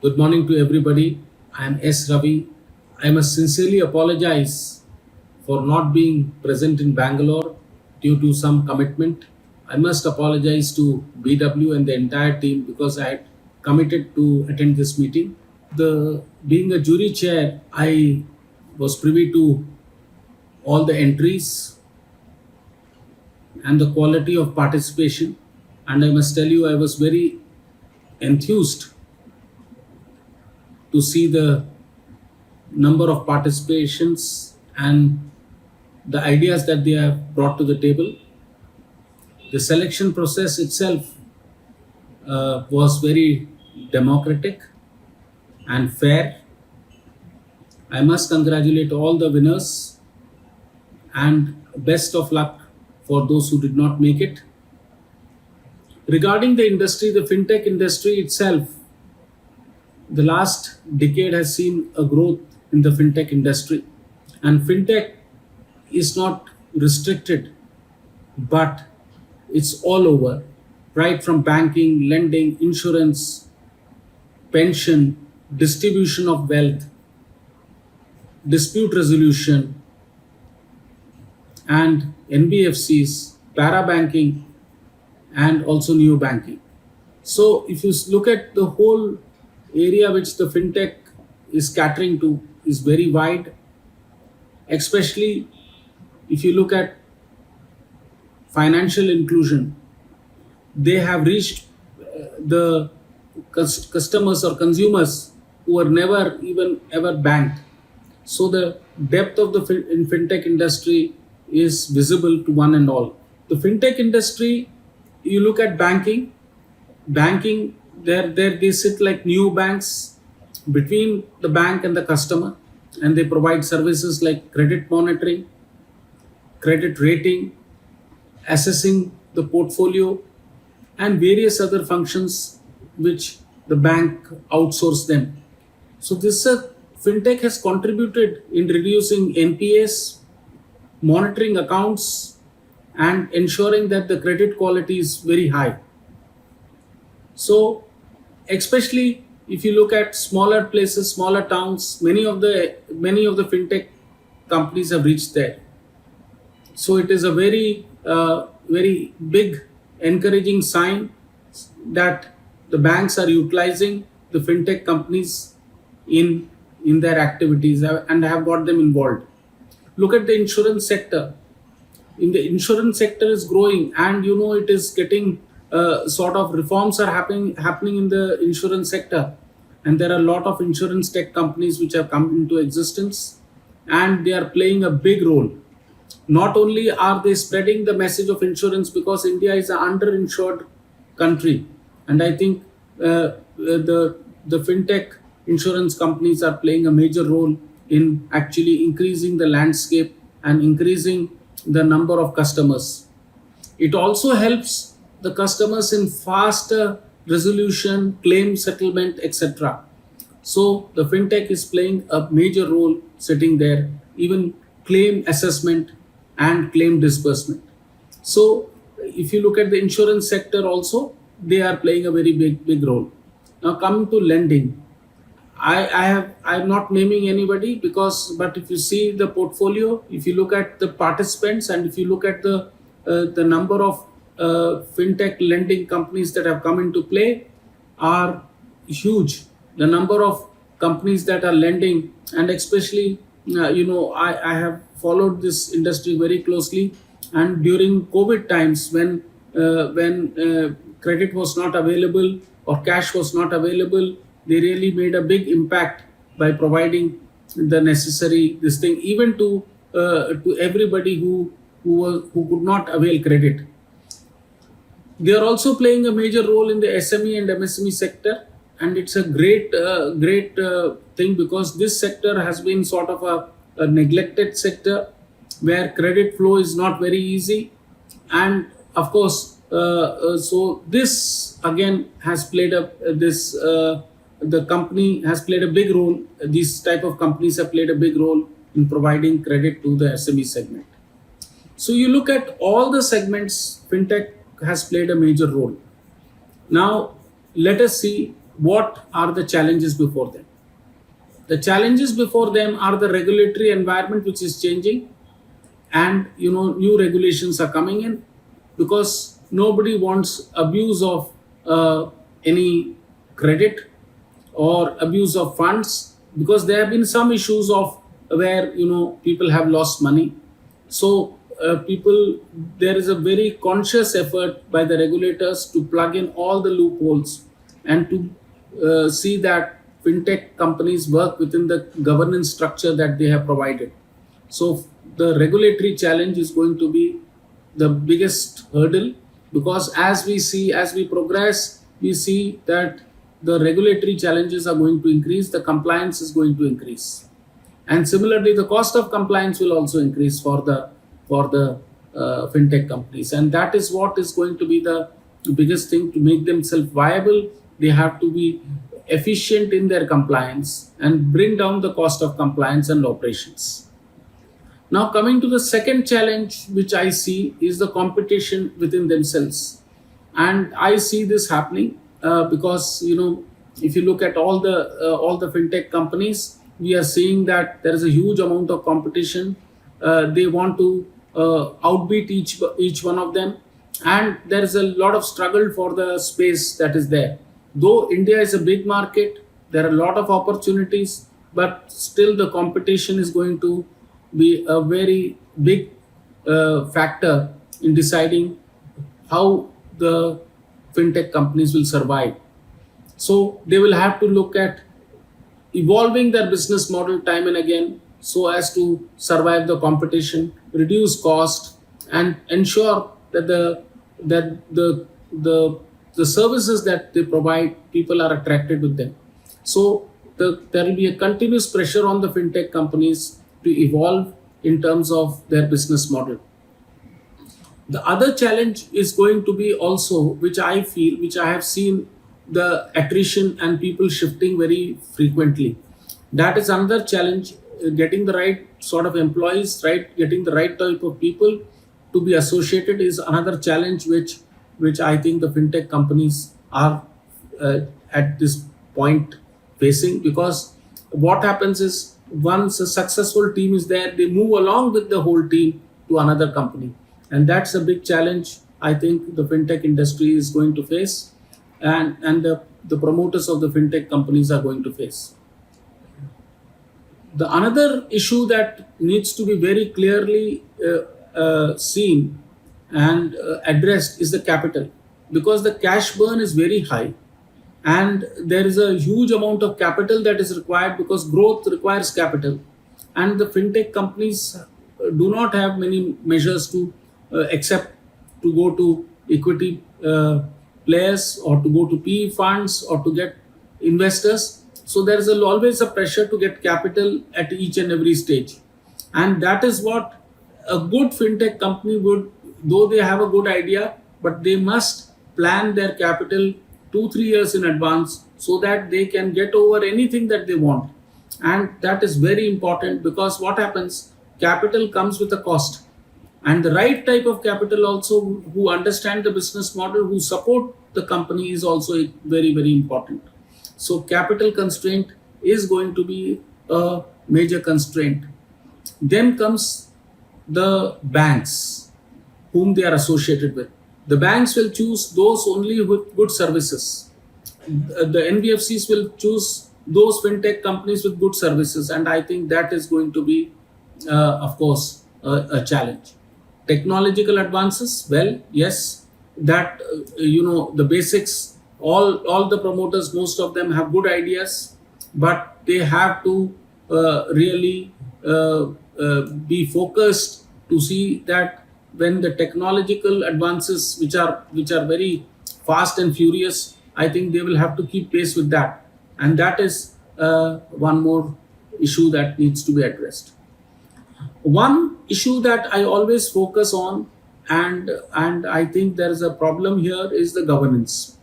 Good morning to everybody. I am S. Ravi. I must sincerely apologize for not being present in Bangalore due to some commitment. I must apologize to BW and the entire team because I had committed to attend this meeting. The being a jury chair, I was privy to all the entries and the quality of participation, and I must tell you I was very enthused to see the number of participations and the ideas that they have brought to the table. The selection process itself was very democratic and fair. I must congratulate all the winners and best of luck for those who did not make it. Regarding the industry, the fintech industry itself, the last decade has seen a growth in the fintech industry, and fintech is not restricted, but it's all over, right from banking, lending, insurance, pension, distribution of wealth, dispute resolution, and NBFCs, parabanking, and also neo banking. So, if you look at the whole area which the fintech is catering to is very wide, especially if you look at financial inclusion. They have reached the customers or consumers who were never even ever banked. So the depth of the in fintech industry is visible to one and all. The fintech industry, you look at banking, there they sit like new banks between the bank and the customer, and they provide services like credit monitoring, credit rating, assessing the portfolio, and various other functions which the bank outsource them. So this fintech has contributed in reducing NPAs, monitoring accounts, and ensuring that the credit quality is very high. So especially if you look at smaller places, smaller towns, many of the fintech companies have reached there. So it is a very big encouraging sign that the banks are utilizing the fintech companies in their activities and have got them involved. Look at the insurance sector. In the insurance sector is growing, and it is getting sort of reforms are happening in the insurance sector, and there are a lot of insurance tech companies which have come into existence, and they are playing a big role. Not only are they spreading the message of insurance, because India is an underinsured country, and I think the fintech insurance companies are playing a major role in actually increasing the landscape and increasing the number of customers. It also helps the customers in faster resolution, claim settlement, etc. So the fintech is playing a major role sitting there, even claim assessment and claim disbursement. So if you look at the insurance sector also, they are playing a very big role. Now coming to lending, I'm not naming anybody but if you see the portfolio, if you look at the participants, and if you look at the number of fintech lending companies that have come into play are huge. The number of companies that are lending, and especially I have followed this industry very closely, and during COVID times when credit was not available or cash was not available, they really made a big impact by providing the necessary this thing, even to everybody who could not avail credit. They are also playing a major role in the SME and MSME sector, and it's a great thing, because this sector has been sort of a neglected sector where credit flow is not very easy, and of course, so this again has played the company has played a big role. These type of companies have played a big role in providing credit to the SME segment. So you look at all the segments, fintech has played a major role. Now let us see what are the challenges before them? The challenges before them are the regulatory environment which is changing, and new regulations are coming in, because nobody wants abuse of any credit or abuse of funds, because there have been some issues of where people have lost money. So people there is a very conscious effort by the regulators to plug in all the loopholes, and to see that fintech companies work within the governance structure that they have provided. So the regulatory challenge is going to be the biggest hurdle, because as we progress, we see that the regulatory challenges are going to increase, the compliance is going to increase, and similarly the cost of compliance will also increase for the fintech companies, and that is what is going to be the biggest thing to make themselves viable. They have to be efficient in their compliance and bring down the cost of compliance and operations. Now, coming to the second challenge, which I see, is the competition within themselves, and I see this happening because if you look at all the fintech companies, we are seeing that there is a huge amount of competition. They want to outbeat each one of them, and there is a lot of struggle for the space that is there. Though India is a big market, there are a lot of opportunities, but still the competition is going to be a very big factor in deciding how the fintech companies will survive. So they will have to look at evolving their business model time and again, so as to survive the competition, reduce cost, and ensure that the services that they provide, people are attracted with them. So there will be a continuous pressure on the fintech companies to evolve in terms of their business model. The other challenge is going to be also, which I feel, which I have seen, the attrition and people shifting very frequently. That is another challenge. Getting the right sort of employees, right, getting the right type of people to be associated is another challenge which I think the fintech companies are at this point facing, because what happens is, once a successful team is there, they move along with the whole team to another company, and that's a big challenge I think the fintech industry is going to face, and the promoters of the fintech companies are going to face. The another issue that needs to be very clearly seen and addressed is the capital, because the cash burn is very high, and there is a huge amount of capital that is required, because growth requires capital, and the fintech companies do not have many measures to accept to go to equity players, or to go to PE funds, or to get investors. So there is always a pressure to get capital at each and every stage, and that is what a good fintech company would, though they have a good idea, but they must plan their capital 2-3 years in advance, so that they can get over anything that they want. And that is very important, because what happens, capital comes with a cost, and the right type of capital also, who understand the business model, who support the company, is also very, very important. So capital constraint is going to be a major constraint. Then comes the banks whom they are associated with. The banks will choose those only with good services. The NBFCs will choose those fintech companies with good services, and I think that is going to be, of course, a challenge. Technological advances, well, yes, that the basics. All the promoters, most of them have good ideas, but they have to really be focused to see that when the technological advances, which are very fast and furious, I think they will have to keep pace with that, and that is one more issue that needs to be addressed. One issue that I always focus on, and I think there is a problem here, is the governance.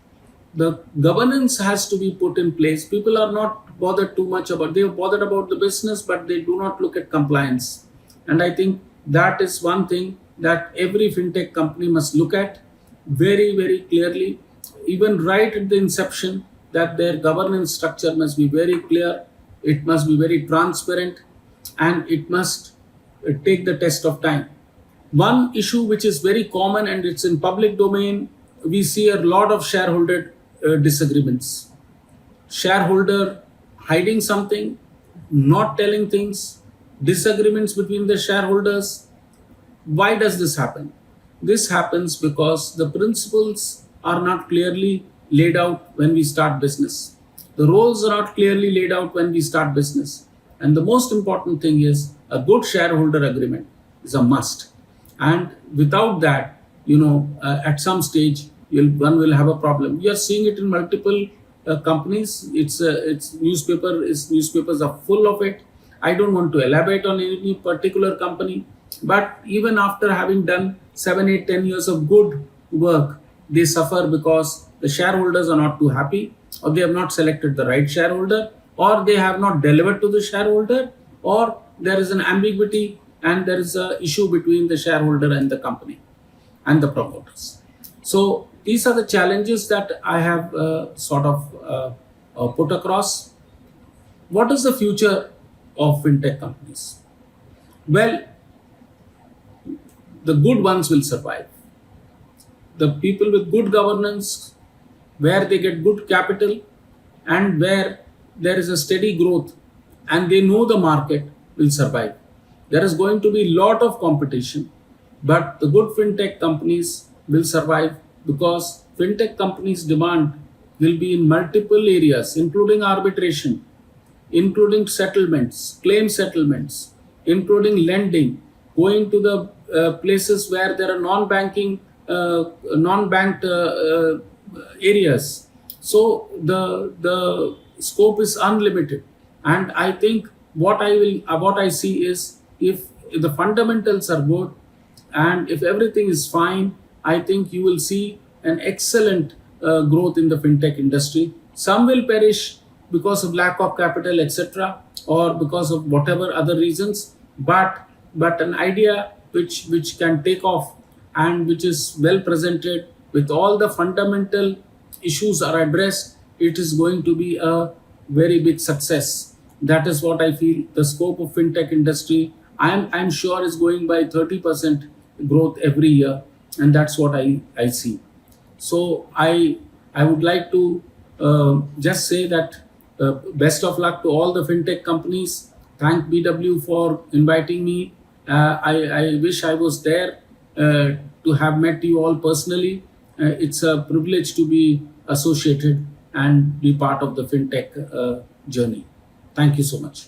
The governance has to be put in place. People are not bothered too much about, they are bothered about the business, but they do not look at compliance. And I think that is one thing that every fintech company must look at very, very clearly. Even right at the inception, that their governance structure must be very clear, it must be very transparent, and it must take the test of time. One issue which is very common and it's in public domain, we see a lot of shareholder disagreements. Shareholder hiding something, not telling things, disagreements between the shareholders. Why does this happen? This happens because the principles are not clearly laid out when we start business. The roles are not clearly laid out when we start business. And the most important thing is a good shareholder agreement is a must. And without that, at some stage, one will have a problem. We are seeing it in multiple companies. Newspapers are full of it. I don't want to elaborate on any particular company, but even after having done 7, 8, 10 years of good work, they suffer because the shareholders are not too happy, or they have not selected the right shareholder, or they have not delivered to the shareholder, or there is an ambiguity and there is an issue between the shareholder and the company and the promoters. So these are the challenges that I have put across. What is the future of fintech companies? Well, the good ones will survive. The people with good governance, where they get good capital and where there is a steady growth and they know the market, will survive. There is going to be a lot of competition, but the good fintech companies will survive because fintech companies' demand will be in multiple areas, including arbitration, including settlements, claim settlements, including lending, going to the places where there are non-banked areas. So the scope is unlimited, and I think what I see is, if the fundamentals are good and if everything is fine, I think you will see an excellent growth in the fintech industry. Some will perish because of lack of capital, etc., or because of whatever other reasons, but an idea which can take off and which is well presented with all the fundamental issues are addressed, it is going to be a very big success. That is what I feel. The scope of fintech industry, I'm sure, is going by 30% growth every year, and that's what I see. So I would like to just say that best of luck to all the fintech companies. Thank BW for inviting me. I wish I was there to have met you all personally. It's a privilege to be associated and be part of the fintech journey. Thank you so much.